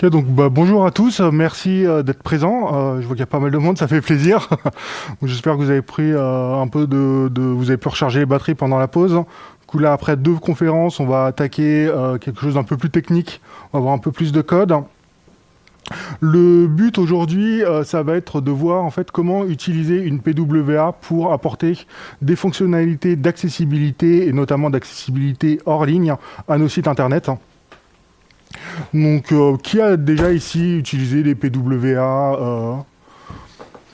Ok, donc bonjour à tous, merci d'être présents. Je vois qu'il y a pas mal de monde, ça fait plaisir. J'espère que vous avez pris un peu vous avez pu recharger les batteries pendant la pause. Du coup là, après deux conférences, on va attaquer quelque chose d'un peu plus technique. On va avoir un peu plus de code. Le but aujourd'hui, ça va être de voir en fait comment utiliser une PWA pour apporter des fonctionnalités d'accessibilité et notamment d'accessibilité hors ligne à nos sites internet. Donc, qui a déjà ici utilisé des PWA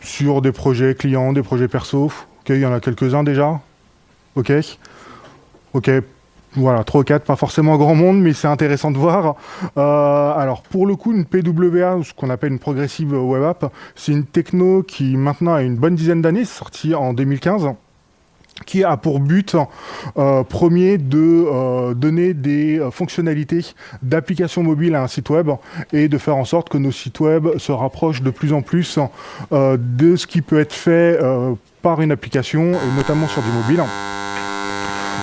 sur des projets clients, des projets perso? Ok, il y en a quelques-uns déjà. Ok, ok. Voilà, 3 ou 4, pas forcément grand monde, mais c'est intéressant de voir. Alors, pour le coup, une PWA, ou ce qu'on appelle une Progressive Web App, c'est une techno qui maintenant a une bonne dizaine d'années, c'est sorti en 2015, qui a pour but premier de donner des fonctionnalités d'application mobile à un site web et de faire en sorte que nos sites web se rapprochent de plus en plus de ce qui peut être fait par une application, et notamment sur du mobile.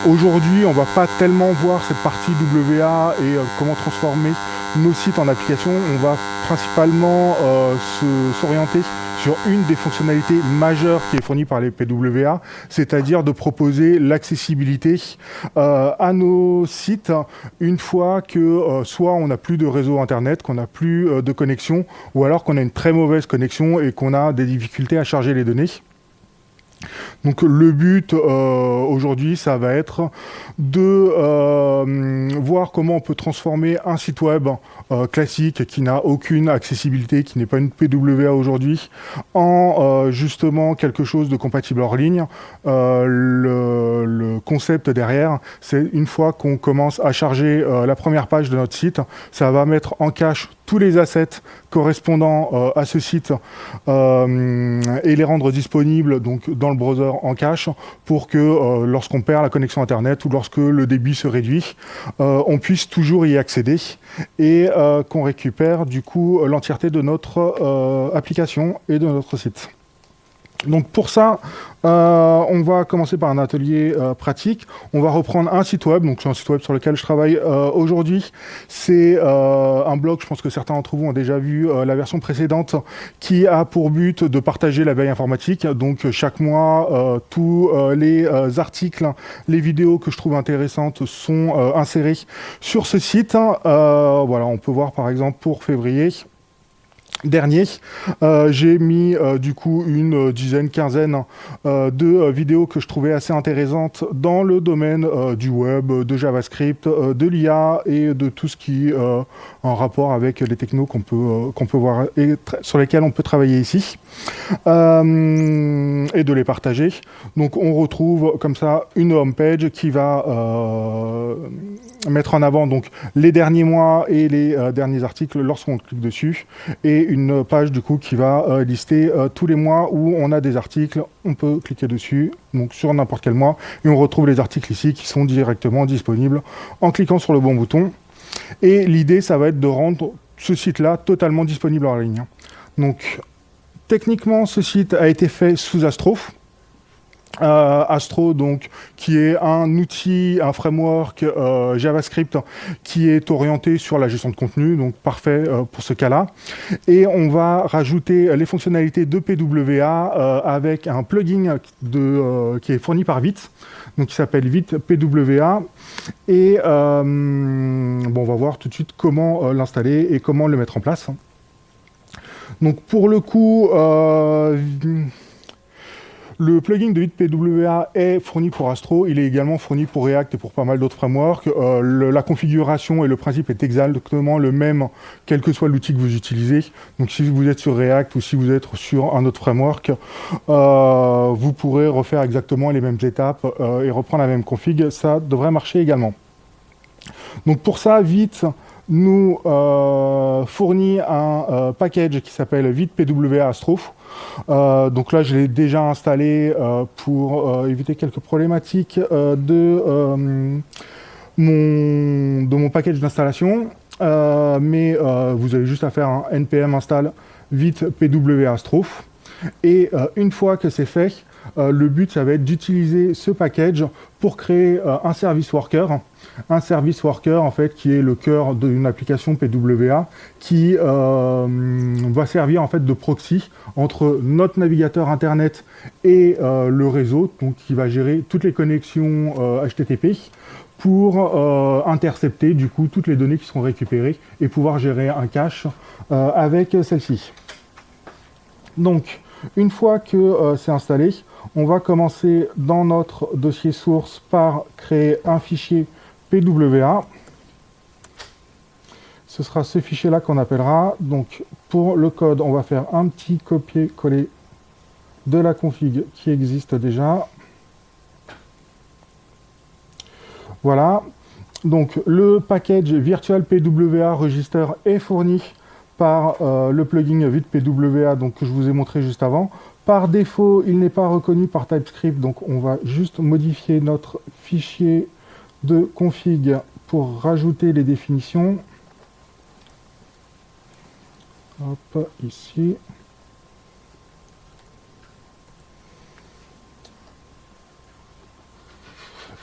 Aujourd'hui, on va pas tellement voir cette partie WA et comment transformer nos sites en applications. On va principalement s'orienter sur une des fonctionnalités majeures qui est fournie par les PWA, c'est-à-dire de proposer l'accessibilité à nos sites une fois que soit on n'a plus de réseau internet, qu'on n'a plus de connexion, ou alors qu'on a une très mauvaise connexion et qu'on a des difficultés à charger les données. Donc le but aujourd'hui, ça va être de voir comment on peut transformer un site web classique qui n'a aucune accessibilité, qui n'est pas une PWA aujourd'hui, en justement quelque chose de compatible hors ligne. Le concept derrière, c'est une fois qu'on commence à charger la première page de notre site, ça va mettre en cache tous les assets correspondant à ce site et les rendre disponibles donc dans le browser en cache pour que lorsqu'on perd la connexion internet ou lorsque le débit se réduit, on puisse toujours y accéder et qu'on récupère du coup l'entièreté de notre application et de notre site. Donc pour ça, on va commencer par un atelier pratique. On va reprendre un site web, donc c'est un site web sur lequel je travaille aujourd'hui. C'est un blog, je pense que certains d'entre vous ont déjà vu la version précédente, qui a pour but de partager la veille informatique. Donc chaque mois, tous les articles, les vidéos que je trouve intéressantes sont insérés sur ce site. Voilà, on peut voir par exemple pour février dernier, j'ai mis du coup une dizaine, quinzaine de vidéos que je trouvais assez intéressantes dans le domaine du web, de JavaScript, de l'IA et de tout ce qui est en rapport avec les technos qu'on peut voir et sur lesquels on peut travailler ici et de les partager. Donc on retrouve comme ça une homepage qui va mettre en avant donc les derniers mois et les derniers articles lorsqu'on clique dessus, et une page du coup qui va lister tous les mois où on a des articles. On peut cliquer dessus donc sur n'importe quel mois et on retrouve les articles ici qui sont directement disponibles en cliquant sur le bon bouton. Et l'idée, ça va être de rendre ce site-là totalement disponible en ligne. Donc techniquement, ce site a été fait sous Astro. Astro, donc, qui est un outil, un framework JavaScript qui est orienté sur la gestion de contenu, donc parfait pour ce cas-là. Et on va rajouter les fonctionnalités de PWA avec un plugin qui est fourni par Vite, donc qui s'appelle Vite PWA. Et bon, on va voir tout de suite comment l'installer et comment le mettre en place. Donc pour le coup, le plugin de Vite PWA est fourni pour Astro, il est également fourni pour React et pour pas mal d'autres frameworks. La configuration et le principe est exactement le même, quel que soit l'outil que vous utilisez. Donc si vous êtes sur React ou si vous êtes sur un autre framework, vous pourrez refaire exactement les mêmes étapes et reprendre la même config, ça devrait marcher également. Donc pour ça, Vite nous fournit un package qui s'appelle Vite PWA Astro. Donc là, je l'ai déjà installé pour éviter quelques problématiques de mon package d'installation. Mais vous avez juste à faire un npm install Vite PWA Astro. Et une fois que c'est fait, le but, ça va être d'utiliser ce package pour créer un service worker. Un service worker, en fait, qui est le cœur d'une application PWA, qui va servir en fait de proxy entre notre navigateur Internet et le réseau, donc qui va gérer toutes les connexions HTTP pour intercepter du coup toutes les données qui seront récupérées et pouvoir gérer un cache avec celle-ci. Donc, une fois que c'est installé, on va commencer dans notre dossier source par créer un fichier PWA. Ce sera ce fichier-là qu'on appellera. Donc, pour le code, on va faire un petit copier-coller de la config qui existe déjà. Voilà. Donc, le package Virtual PWA Register est fourni par le plugin Vite PWA donc, que je vous ai montré juste avant. Par défaut, il n'est pas reconnu par TypeScript, donc on va juste modifier notre fichier de config pour rajouter les définitions. Hop, ici.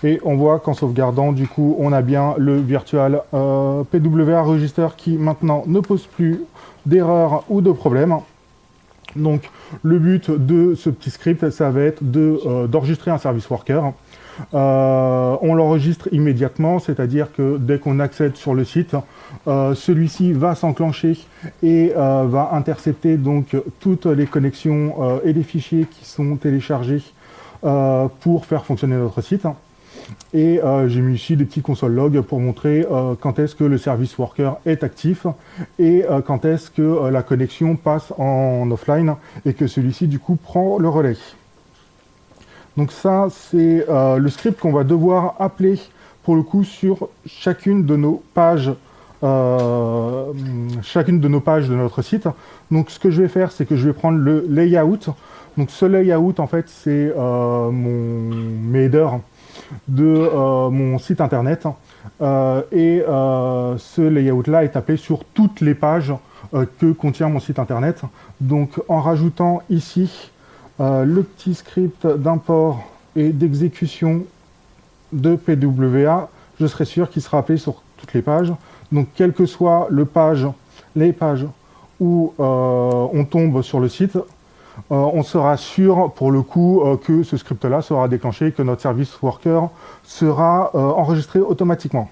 Et on voit qu'en sauvegardant, du coup, on a bien le virtual PWA register qui maintenant ne pose plus d'erreurs ou de problèmes. Donc, le but de ce petit script, ça va être d'enregistrer un service worker. On l'enregistre immédiatement, c'est-à-dire que dès qu'on accède sur le site, celui-ci va s'enclencher et va intercepter donc toutes les connexions et les fichiers qui sont téléchargés pour faire fonctionner notre site. Et j'ai mis ici des petits console logs pour montrer quand est-ce que le service worker est actif et quand est-ce que la connexion passe en offline et que celui-ci du coup prend le relais. Donc ça c'est le script qu'on va devoir appeler pour le coup sur chacune de nos pages de notre site. Donc ce que je vais faire, c'est que je vais prendre le layout. Donc ce layout en fait c'est mon header de mon site internet ce layout là est appelé sur toutes les pages que contient mon site internet. Donc en rajoutant ici le petit script d'import et d'exécution de PWA, je serai sûr qu'il sera appelé sur toutes les pages. Donc quelles que soient les pages où on tombe sur le site, on sera sûr pour le coup que ce script-là sera déclenché et que notre service worker sera enregistré automatiquement.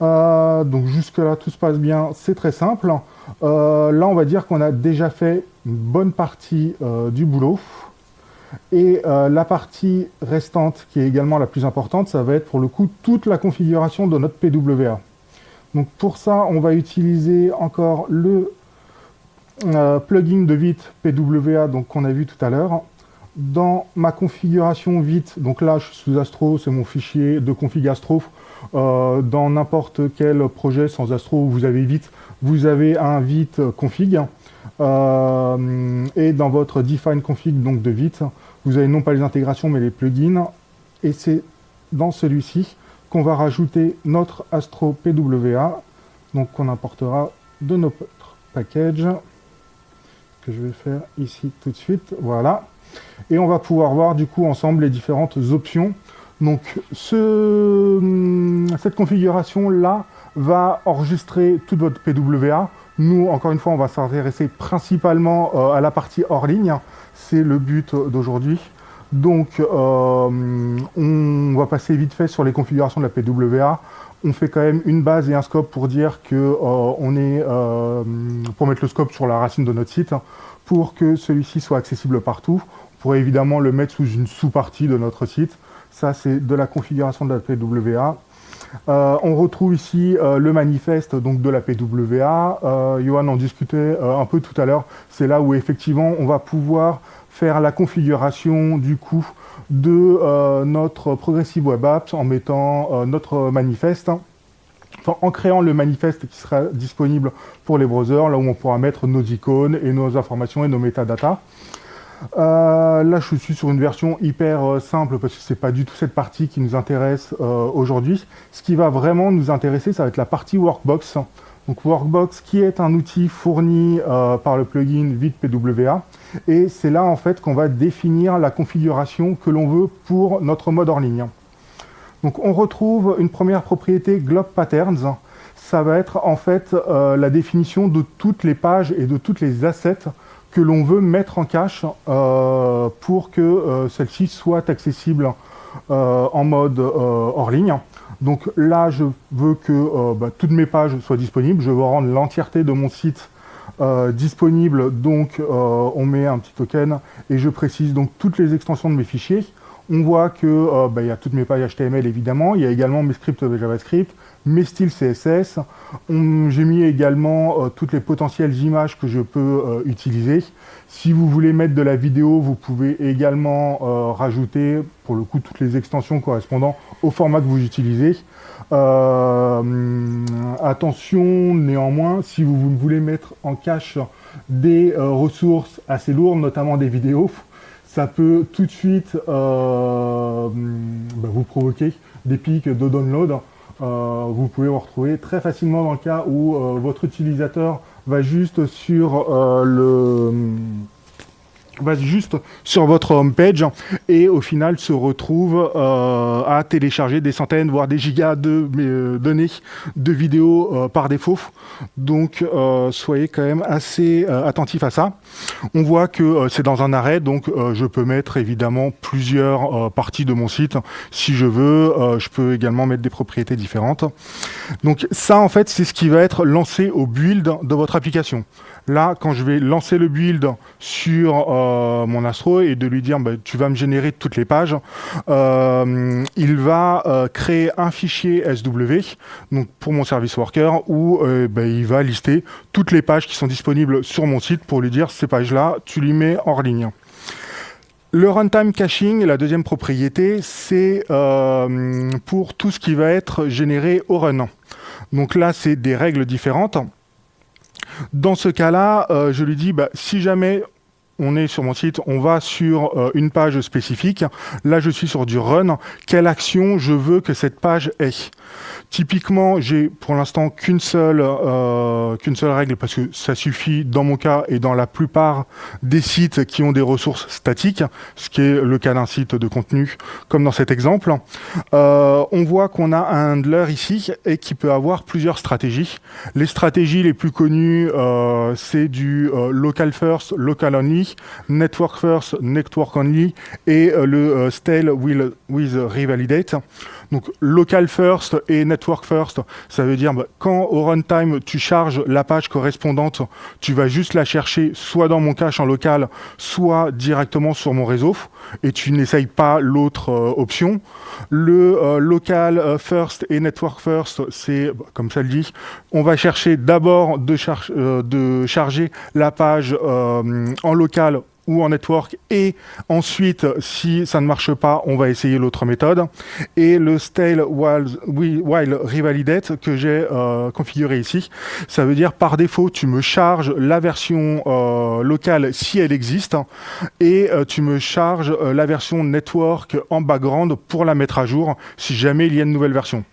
Donc jusque-là, tout se passe bien, c'est très simple. Là, on va dire qu'on a déjà fait une bonne partie du boulot. Et la partie restante, qui est également la plus importante, ça va être pour le coup toute la configuration de notre PWA. Donc pour ça, on va utiliser encore le plugin de Vite PWA qu'on a vu tout à l'heure. Dans ma configuration Vite, donc là je suis sous Astro, c'est mon fichier de config Astro. Dans n'importe quel projet sans Astro où vous avez Vite, vous avez un Vite config. Et dans votre define config donc de Vite, vous avez non pas les intégrations mais les plugins. Et c'est dans celui-ci qu'on va rajouter notre Astro PWA, donc qu'on importera de notre package, que je vais faire ici tout de suite, voilà. Et on va pouvoir voir du coup ensemble les différentes options. Donc cette configuration-là va enregistrer toute votre PWA. Nous, encore une fois, on va s'intéresser principalement à la partie hors ligne. C'est le but d'aujourd'hui. Donc, on va passer vite fait sur les configurations de la PWA. On fait quand même une base et un scope pour dire que on est pour mettre le scope sur la racine de notre site, pour que celui-ci soit accessible partout. On pourrait évidemment le mettre sous une sous-partie de notre site. Ça, c'est de la configuration de la PWA. On retrouve ici le manifeste donc, de la PWA. Johan en discutait un peu tout à l'heure. C'est là où effectivement on va pouvoir faire la configuration du coup de notre Progressive Web Apps en mettant notre manifeste, enfin, en créant le manifeste qui sera disponible pour les browsers, là où on pourra mettre nos icônes et nos informations et nos métadatas. Là, je suis sur une version hyper simple parce que c'est pas du tout cette partie qui nous intéresse aujourd'hui. Ce qui va vraiment nous intéresser, ça va être la partie Workbox. Donc Workbox qui est un outil fourni par le plugin VidPWA. Et c'est là en fait qu'on va définir la configuration que l'on veut pour notre mode hors ligne. Donc on retrouve une première propriété Glob Patterns. Ça va être en fait la définition de toutes les pages et de toutes les assets que l'on veut mettre en cache pour que celle-ci soit accessible en mode hors ligne. Donc là, je veux que toutes mes pages soient disponibles. Je veux rendre l'entièreté de mon site disponible. Donc on met un petit token et je précise donc toutes les extensions de mes fichiers. On voit que il y a toutes mes pages HTML évidemment. Il y a également mes scripts JavaScript, mes styles CSS. J'ai mis également toutes les potentielles images que je peux utiliser. Si vous voulez mettre de la vidéo, vous pouvez également rajouter, pour le coup, toutes les extensions correspondant au format que vous utilisez. Attention, néanmoins, si vous voulez mettre en cache des ressources assez lourdes, notamment des vidéos, ça peut tout de suite vous provoquer des pics de download. Vous pouvez vous retrouver très facilement dans le cas où votre utilisateur va juste sur votre homepage et au final se retrouve à télécharger des centaines voire des gigas de données de vidéos par défaut. Donc soyez quand même assez attentifs à ça. On voit que c'est dans un arrêt, donc je peux mettre évidemment plusieurs parties de mon site si je veux. Je peux également mettre des propriétés différentes. Donc ça en fait c'est ce qui va être lancé au build de votre application. Là, quand je vais lancer le build sur mon Astro et de lui dire tu vas me générer toutes les pages, il va créer un fichier SW donc pour mon service worker où il va lister toutes les pages qui sont disponibles sur mon site pour lui dire ces pages-là, tu les mets hors ligne. Le runtime caching, la deuxième propriété, c'est pour tout ce qui va être généré au run. Donc là, c'est des règles différentes. Dans ce cas-là, je lui dis, si jamais on est sur mon site, on va sur une page spécifique, là je suis sur du run, quelle action je veux que cette page ait. Typiquement, j'ai pour l'instant qu'une seule règle parce que ça suffit dans mon cas et dans la plupart des sites qui ont des ressources statiques, ce qui est le cas d'un site de contenu comme dans cet exemple. On voit qu'on a un handler ici et qui peut avoir plusieurs stratégies. Les stratégies les plus connues, c'est du local first, local only, network first, network only et le stale with revalidate. Donc local first et network first, ça veut dire quand au runtime tu charges la page correspondante, tu vas juste la chercher soit dans mon cache en local, soit directement sur mon réseau et tu n'essayes pas l'autre option. Le local first et network first, c'est comme ça le dit, on va chercher d'abord de charger la page en local ou en network et ensuite si ça ne marche pas on va essayer l'autre méthode et le stale while revalidate que j'ai configuré ici, ça veut dire par défaut tu me charges la version locale si elle existe et tu me charges la version network en background pour la mettre à jour si jamais il y a une nouvelle version.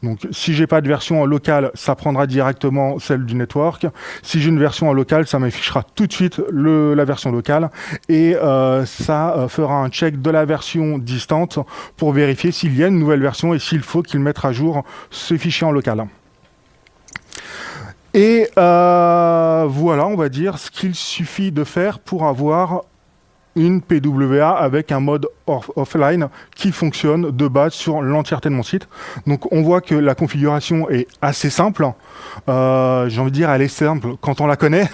Donc, si j'ai pas de version en local, ça prendra directement celle du network. Si j'ai une version en local, ça m'affichera tout de suite la version locale et ça fera un check de la version distante pour vérifier s'il y a une nouvelle version et s'il faut qu'il mette à jour ce fichier en local. Et voilà, on va dire ce qu'il suffit de faire pour avoir une PWA avec un mode offline qui fonctionne de base sur l'entièreté de mon site. Donc on voit que la configuration est assez simple. J'ai envie de dire elle est simple quand on la connaît.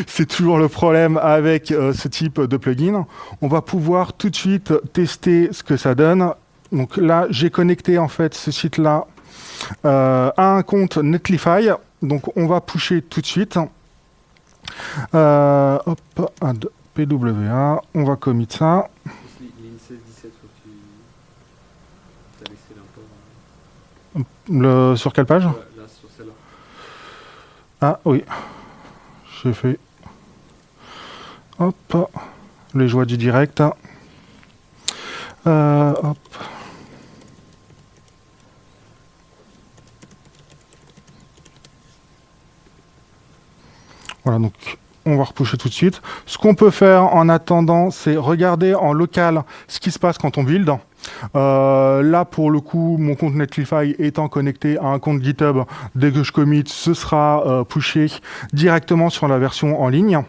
C'est toujours le problème avec ce type de plugin. On va pouvoir tout de suite tester ce que ça donne. Donc là j'ai connecté en fait ce site-là à un compte Netlify. Donc on va pusher tout de suite. Hop, 1, 2. PWA, on va commit ça. Ligne 16-17, faut que tu as laissé l'import. Sur quelle page? Là, sur celle-là. Ah oui, j'ai fait. Hop, Les joies du direct. Hop. Voilà, donc on va repousser tout de suite. Ce qu'on peut faire en attendant, c'est regarder en local ce qui se passe quand on build. Là, pour le coup, mon compte Netlify étant connecté à un compte GitHub, dès que je commit, ce sera pushé directement sur la version en ligne.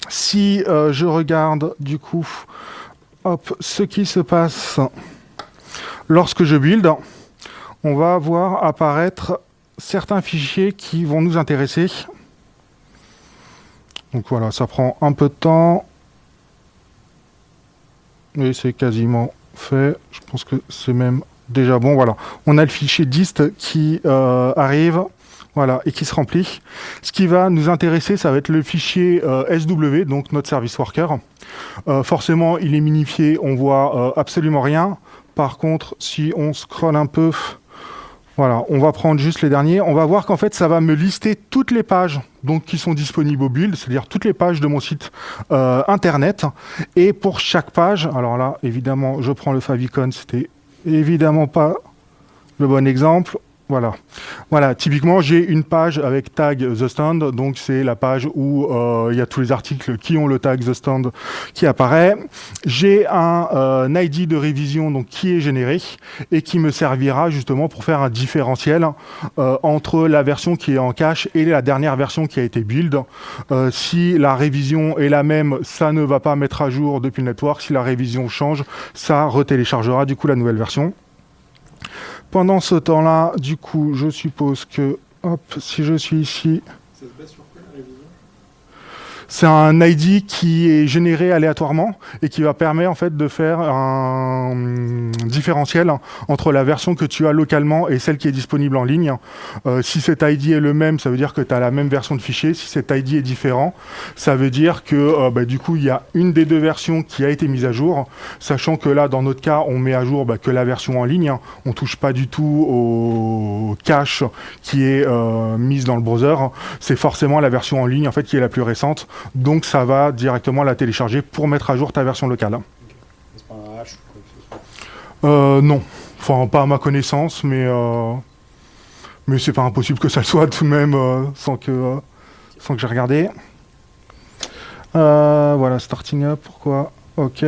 Si je regarde, du coup, hop, ce qui se passe lorsque je build, on va voir apparaître certains fichiers qui vont nous intéresser. Donc voilà, ça prend un peu de temps. Et c'est quasiment fait. Je pense que c'est même déjà bon. Voilà, on a le fichier dist qui arrive. Voilà, et qui se remplit. Ce qui va nous intéresser, ça va être le fichier SW, donc notre service worker. Forcément, il est minifié, on voit absolument rien. Par contre, si on scrolle un peu, voilà, on va prendre juste les derniers. On va voir qu'en fait, ça va me lister toutes les pages donc, qui sont disponibles au build, c'est-à-dire toutes les pages de mon site internet. Et pour chaque page, alors là, évidemment, je prends le favicon, c'était évidemment pas le bon exemple. Voilà. Voilà, typiquement, j'ai une page avec tag The Stand, donc c'est la page où il y a tous les articles qui ont le tag The Stand qui apparaît. J'ai un ID de révision donc, qui est généré et qui me servira justement pour faire un différentiel entre la version qui est en cache et la dernière version qui a été build. Si la révision est la même, ça ne va pas mettre à jour depuis le network. Si la révision change, ça retéléchargera du coup la nouvelle version. Pendant ce temps-là, du coup, je suppose que, hop, si je suis ici... Ça se base sur quoi la révision ? C'est un ID qui est généré aléatoirement et qui va permettre en fait de faire un différentiel entre la version que tu as localement et celle qui est disponible en ligne. Si cet ID est le même, ça veut dire que tu as la même version de fichier. Si cet ID est différent, ça veut dire que du coup, il y a une des deux versions qui a été mise à jour, sachant que là, dans notre cas, on met à jour que la version en ligne. On touche pas du tout au cache qui est mise dans le browser. C'est forcément la version en ligne en fait qui est la plus récente. Donc ça va directement la télécharger pour mettre à jour ta version locale. Okay. C'est pas un hash ou quoi que ce soit ? Non, enfin pas à ma connaissance, mais c'est pas impossible que ça le soit tout de même sans que j'ai regardé. Voilà, starting up, pourquoi ? Ok.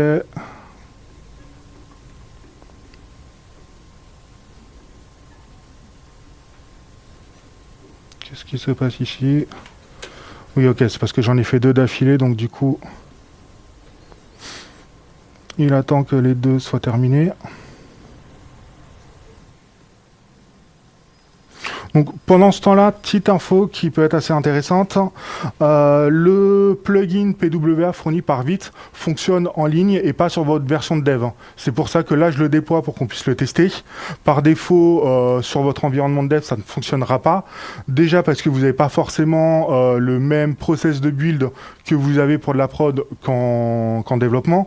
Qu'est-ce qui se passe ici ? Oui, ok, c'est parce que j'en ai fait 2 d'affilée, donc du coup, il attend que les 2 soient terminés. Donc pendant ce temps-là, petite info qui peut être assez intéressante, le plugin PWA fourni par Vite fonctionne en ligne et pas sur votre version de dev. C'est pour ça que là je le déploie pour qu'on puisse le tester. Par défaut, sur votre environnement de dev, ça ne fonctionnera pas. Déjà parce que vous n'avez pas forcément le même process de build que vous avez pour de la prod qu'en développement.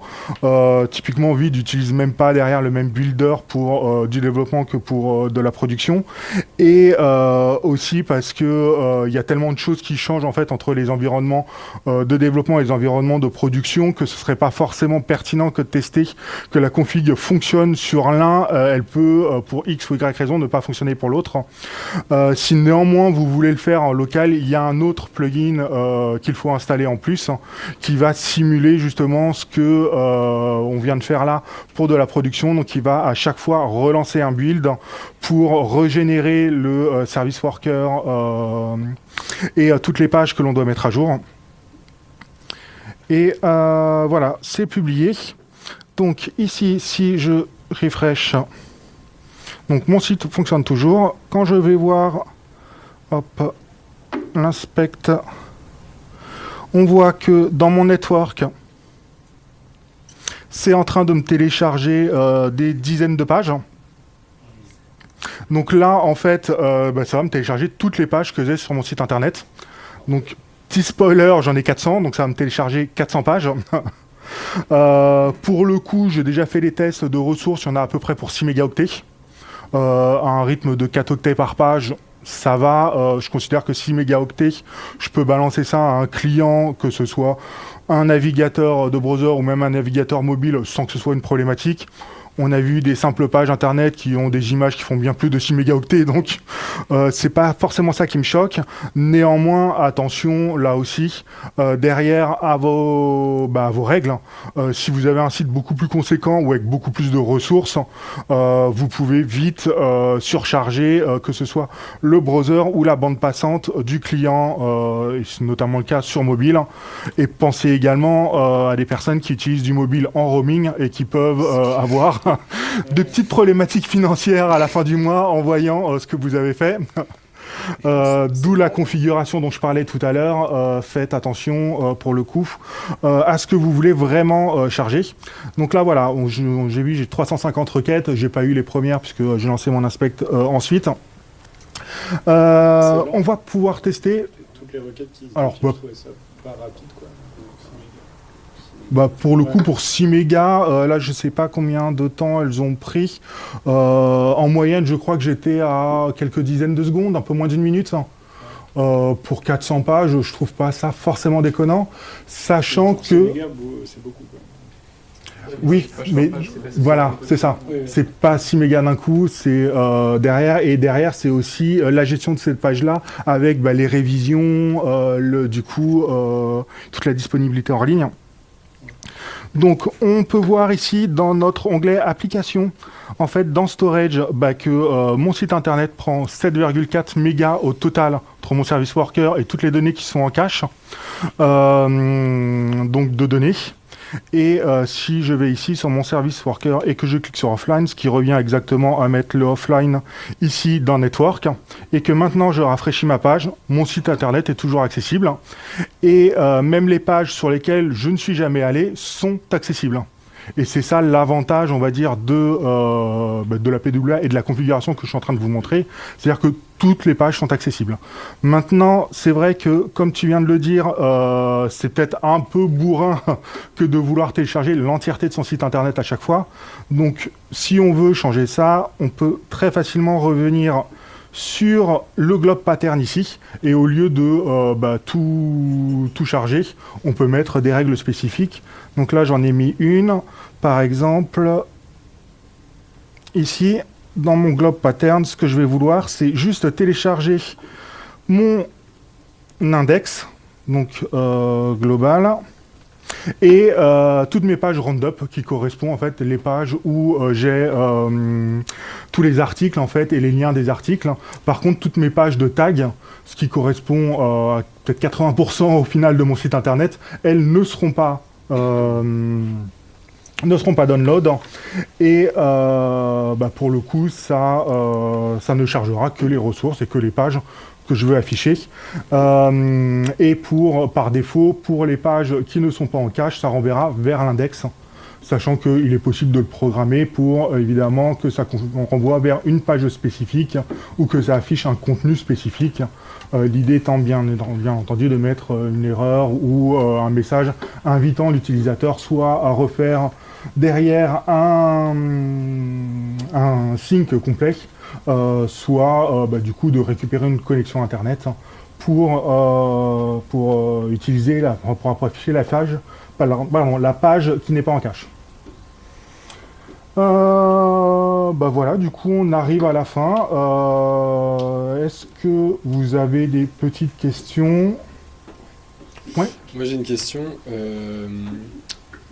Typiquement, Vite n'utilise même pas derrière le même builder pour du développement que pour de la production. Et aussi parce que y a tellement de choses qui changent en fait entre les environnements de développement et les environnements de production que ce serait pas forcément pertinent que de tester que la config fonctionne sur l'un, elle peut pour X ou Y raison ne pas fonctionner pour l'autre. Si néanmoins vous voulez le faire en local, il y a un autre plugin qu'il faut installer en plus qui va simuler justement ce que on vient de faire là pour de la production, donc il va à chaque fois relancer un build pour régénérer le service worker et toutes les pages que l'on doit mettre à jour. Et voilà, c'est publié. Donc ici, si je refresh, donc mon site fonctionne toujours. Quand je vais voir, hop, l'inspect, on voit que dans mon network, c'est en train de me télécharger des dizaines de pages. Donc là, en fait, ça va me télécharger toutes les pages que j'ai sur mon site internet. Donc, petit spoiler, j'en ai 400, donc ça va me télécharger 400 pages. Pour le coup, j'ai déjà fait les tests de ressources, il y en a à peu près pour 6 mégaoctets. À un rythme de 4 octets par page, ça va. Je considère que 6 mégaoctets, je peux balancer ça à un client, que ce soit un navigateur de browser ou même un navigateur mobile sans que ce soit une problématique. On a vu des simples pages internet qui ont des images qui font bien plus de 6 mégaoctets, donc c'est pas forcément ça qui me choque. Néanmoins, attention, là aussi, derrière à vos règles. Si vous avez un site beaucoup plus conséquent ou avec beaucoup plus de ressources, vous pouvez vite surcharger, que ce soit le browser ou la bande passante du client, et c'est notamment le cas sur mobile. Et pensez également à des personnes qui utilisent du mobile en roaming et qui peuvent avoir de petites problématiques financières à la fin du mois en voyant ce que vous avez fait. D'où la configuration dont je parlais tout à l'heure. Faites attention pour le coup à ce que vous voulez vraiment charger. Donc là voilà, j'ai vu, j'ai 350 requêtes, j'ai pas eu les premières puisque j'ai lancé mon inspect ensuite. On va pouvoir tester. Toutes les requêtes qui Alors, je trouvais ça pas rapide quoi. Pour le coup, pour 6 mégas, là, je sais pas combien de temps elles ont pris. En moyenne, je crois que j'étais à quelques dizaines de secondes, un peu moins d'une minute. Pour 400 pages, je trouve pas ça forcément déconnant, sachant que... 6 mégas, c'est beaucoup quoi. Oui, mais voilà, c'est ça. Oui. C'est pas 6 mégas d'un coup, c'est derrière. Et derrière, c'est aussi la gestion de cette page-là avec les révisions, toute la disponibilité en ligne. Donc, on peut voir ici, dans notre onglet Applications, en fait, dans Storage, que mon site internet prend 7,4 mégas au total entre mon service worker et toutes les données qui sont en cache, donc de données. Et si je vais ici sur mon service worker et que je clique sur offline, ce qui revient exactement à mettre le offline ici dans network, et que maintenant je rafraîchis ma page, mon site internet est toujours accessible, et même les pages sur lesquelles je ne suis jamais allé sont accessibles. Et c'est ça l'avantage, on va dire, de la PWA et de la configuration que je suis en train de vous montrer. C'est-à-dire que toutes les pages sont accessibles. Maintenant, c'est vrai que, comme tu viens de le dire, c'est peut-être un peu bourrin que de vouloir télécharger l'entièreté de son site internet à chaque fois. Donc, si on veut changer ça, on peut très facilement revenir sur le globe pattern ici, et au lieu de tout charger, on peut mettre des règles spécifiques. Donc là, j'en ai mis une, par exemple, ici, dans mon globe pattern, ce que je vais vouloir, c'est juste télécharger mon index, donc global, et toutes mes pages roundup qui correspondent en fait les pages où j'ai tous les articles en fait et les liens des articles. Par contre, toutes mes pages de tag, ce qui correspond à peut-être 80% au final de mon site internet, elles ne seront pas download, et pour le coup ça ne chargera que les ressources et que les pages que je veux afficher, et par défaut, pour les pages qui ne sont pas en cache, ça renverra vers l'index, sachant qu'il est possible de le programmer pour évidemment que ça renvoie vers une page spécifique ou que ça affiche un contenu spécifique. L'idée étant bien entendu de mettre une erreur ou un message invitant l'utilisateur soit à refaire derrière un sync complet, soit du coup de récupérer une connexion internet pour afficher la page, la page qui n'est pas en cache. Voilà, du coup on arrive à la fin. Est-ce que vous avez des petites questions? Ouais. Moi j'ai une question.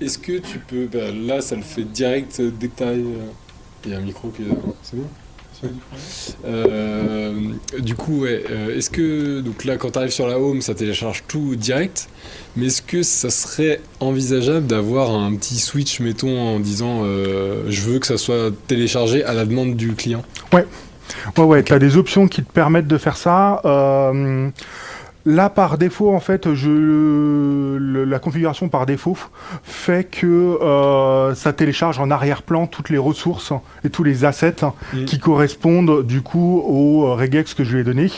Est-ce que tu peux... là ça le fait direct dès que tu arrives... Il y a un micro qui est là. C'est bon? Du coup, ouais, est-ce que donc là, quand tu arrives sur la home, ça télécharge tout direct, mais est-ce que ça serait envisageable d'avoir un petit switch, mettons, en disant je veux que ça soit téléchargé à la demande du client? Ouais, tu as des options qui te permettent de faire ça. Là, par défaut, en fait, la configuration par défaut fait que ça télécharge en arrière-plan toutes les ressources et tous les assets qui correspondent du coup au regex que je lui ai donné.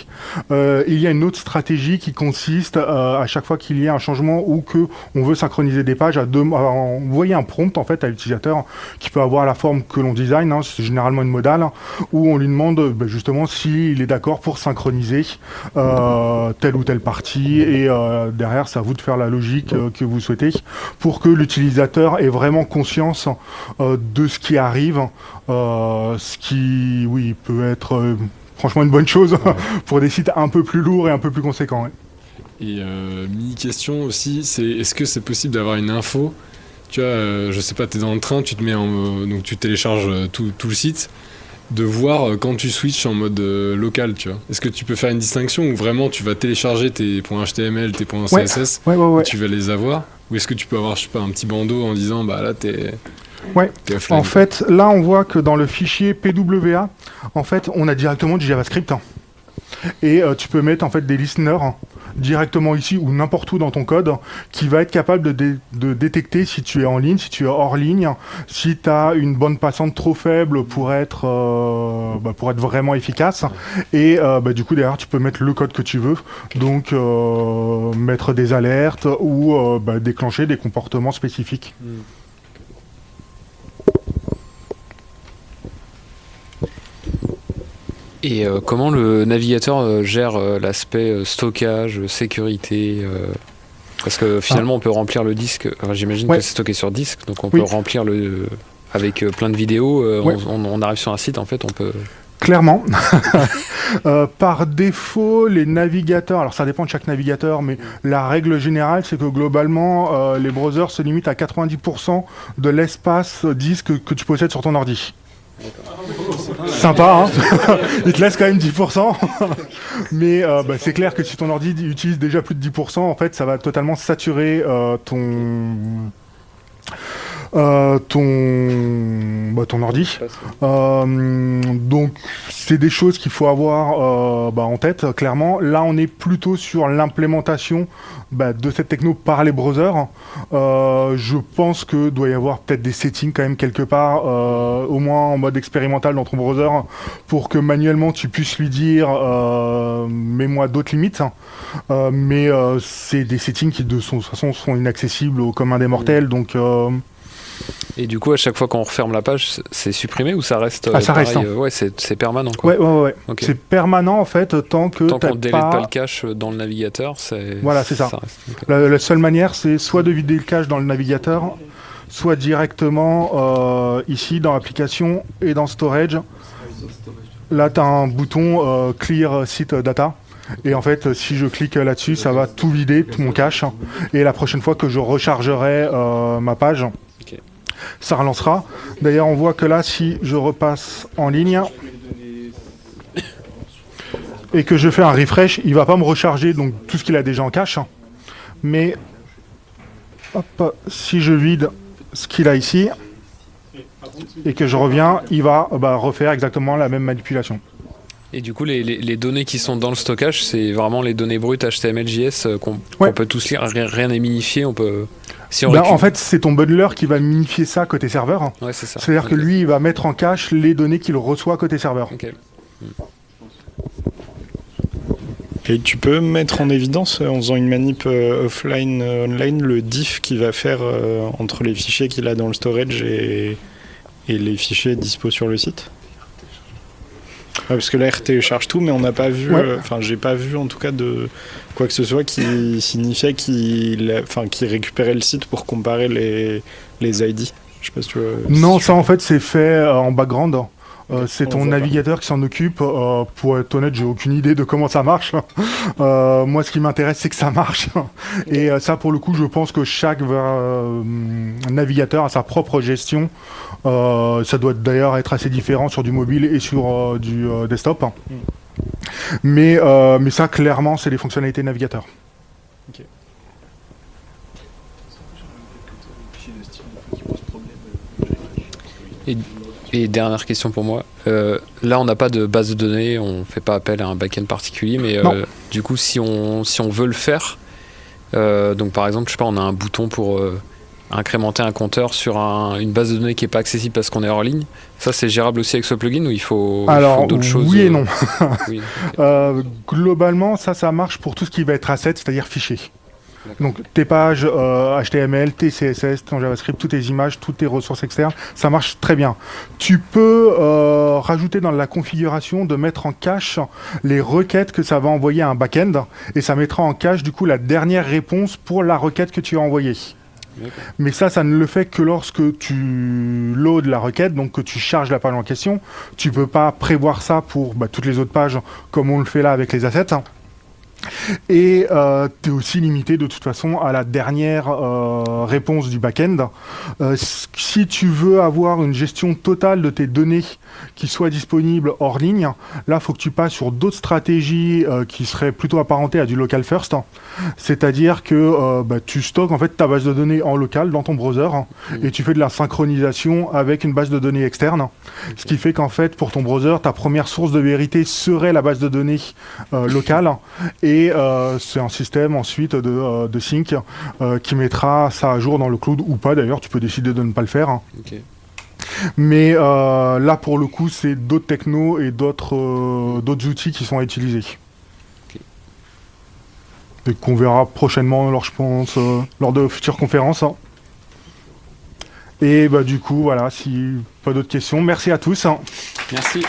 Il y a une autre stratégie qui consiste à chaque fois qu'il y a un changement ou que on veut synchroniser des pages, à envoyer un prompt en fait à l'utilisateur qui peut avoir la forme que l'on design, c'est généralement une modale, où on lui demande justement s'il est d'accord pour synchroniser telle ou telle telle partie, et derrière, c'est à vous de faire la logique que vous souhaitez pour que l'utilisateur ait vraiment conscience de ce qui arrive, ce qui, oui, peut être franchement une bonne chose pour des sites un peu plus lourds et un peu plus conséquents. Ouais. Et mini question aussi, c'est est-ce que c'est possible d'avoir une info? Tu vois, je sais pas, t'es dans le train, tu te mets donc tu télécharges tout le site, de voir quand tu switches en mode local, tu vois. Est-ce que tu peux faire une distinction ou vraiment tu vas télécharger tes .html, tes .css, ouais. et tu vas les avoir? Ou est-ce que tu peux avoir, je sais pas, un petit bandeau en disant, bah là t'es offline? En fait, là, on voit que dans le fichier PWA, en fait, on a directement du JavaScript. Et tu peux mettre en fait des listeners directement ici ou n'importe où dans ton code qui va être capable de détecter si tu es en ligne, si tu es hors ligne, si tu as une bande passante trop faible pour être vraiment efficace. Et du coup, derrière, tu peux mettre le code que tu veux. Donc, mettre des alertes ou déclencher des comportements spécifiques. Et comment le navigateur gère l'aspect stockage, sécurité parce que finalement on peut remplir le disque, j'imagine que c'est stocké sur disque, donc on peut remplir avec plein de vidéos, on arrive sur un site, en fait on peut... Clairement. Par défaut, les navigateurs, alors ça dépend de chaque navigateur, mais la règle générale, c'est que globalement, les browsers se limitent à 90% de l'espace disque que tu possèdes sur ton ordi. Sympa, hein. Il te laisse quand même 10%. Mais c'est clair que si ton ordi utilise déjà plus de 10%, en fait, ça va totalement saturer ton ordi. Donc c'est des choses qu'il faut avoir en tête, clairement. Là, on est plutôt sur l'implémentation de cette techno par les browsers. Je pense que doit y avoir peut-être des settings quand même quelque part, au moins en mode expérimental dans ton browser, pour que manuellement tu puisses lui dire mets-moi d'autres limites. Mais c'est des settings qui de toute façon sont inaccessibles au commun des mortels. Donc et du coup, à chaque fois qu'on referme la page, c'est supprimé ou ça reste ça pareil, reste. Ouais, c'est permanent, quoi. Ouais. Okay. C'est permanent, en fait, tant qu'on ne délète pas le cache dans le navigateur, Voilà, c'est ça. Reste. Okay. La seule manière, c'est soit de vider le cache dans le navigateur, soit directement ici, dans l'application et dans Storage. Là, tu as un bouton Clear Site Data. Et en fait, si je clique là-dessus, ça va tout vider, tout mon cache. Et la prochaine fois que je rechargerai ma page, ça relancera. D'ailleurs, on voit que là, si je repasse en ligne et que je fais un refresh, il ne va pas me recharger donc tout ce qu'il a déjà en cache. Mais hop, si je vide ce qu'il a ici et que je reviens, il va refaire exactement la même manipulation. Et du coup, les données qui sont dans le stockage, c'est vraiment les données brutes HTML, JS qu'on peut tous lire, rien n'est minifié, on peut... Si en fait, c'est ton bundler qui va minifier ça côté serveur. Ouais, c'est ça. C'est-à-dire que lui, il va mettre en cache les données qu'il reçoit côté serveur. Et tu peux mettre en évidence, en faisant une manip offline, online, le diff qu'il va faire entre les fichiers qu'il a dans le storage et les fichiers dispo sur le site? Parce que là, il télécharge tout, mais on n'a pas vu, j'ai pas vu en tout cas de quoi que ce soit qui signifiait qu'il récupérait le site pour comparer les ID. Je sais pas si tu veux... Non, ça en fait c'est fait en background. C'est ton navigateur qui s'en occupe. Pour être honnête, j'ai aucune idée de comment ça marche. Moi, ce qui m'intéresse, c'est que ça marche. Et ça, pour le coup, je pense que chaque navigateur a sa propre gestion. Ça doit d'ailleurs être assez différent sur du mobile et sur du desktop. Mais ça, clairement, c'est les fonctionnalités navigateur. Okay. Et dernière question pour moi. Là, on n'a pas de base de données, on ne fait pas appel à un back-end particulier, mais du coup, si on veut le faire, donc par exemple, je sais pas, on a un bouton pour incrémenter un compteur sur une base de données qui n'est pas accessible parce qu'on est hors ligne, ça c'est gérable aussi avec ce plugin ou il faut d'autres choses? Oui et non. Oui, Globalement, ça marche pour tout ce qui va être asset, c'est-à-dire fichier. Donc tes pages HTML, tes CSS, ton JavaScript, toutes tes images, toutes tes ressources externes, ça marche très bien. Tu peux rajouter dans la configuration de mettre en cache les requêtes que ça va envoyer à un back-end et ça mettra en cache du coup la dernière réponse pour la requête que tu as envoyée. Mais ça ne le fait que lorsque tu loads la requête, donc que tu charges la page en question. Tu peux pas prévoir ça pour toutes les autres pages comme on le fait là avec les assets. Et tu es aussi limité de toute façon à la dernière réponse du back-end. Si tu veux avoir une gestion totale de tes données qui soient disponibles hors ligne, là, il faut que tu passes sur d'autres stratégies qui seraient plutôt apparentées à du local first. C'est-à-dire que tu stockes en fait ta base de données en local dans ton browser et tu fais de la synchronisation avec une base de données externe. Ce qui fait qu'en fait, pour ton browser, ta première source de vérité serait la base de données locale. Et c'est un système ensuite de sync qui mettra ça à jour dans le cloud ou pas. D'ailleurs, tu peux décider de ne pas le faire. Ok. Mais là, pour le coup, c'est d'autres technos et d'autres outils qui sont à utiliser. Ok. Et qu'on verra prochainement, je pense, lors de futures conférences. Et du coup, voilà, si pas d'autres questions, merci à tous. Merci.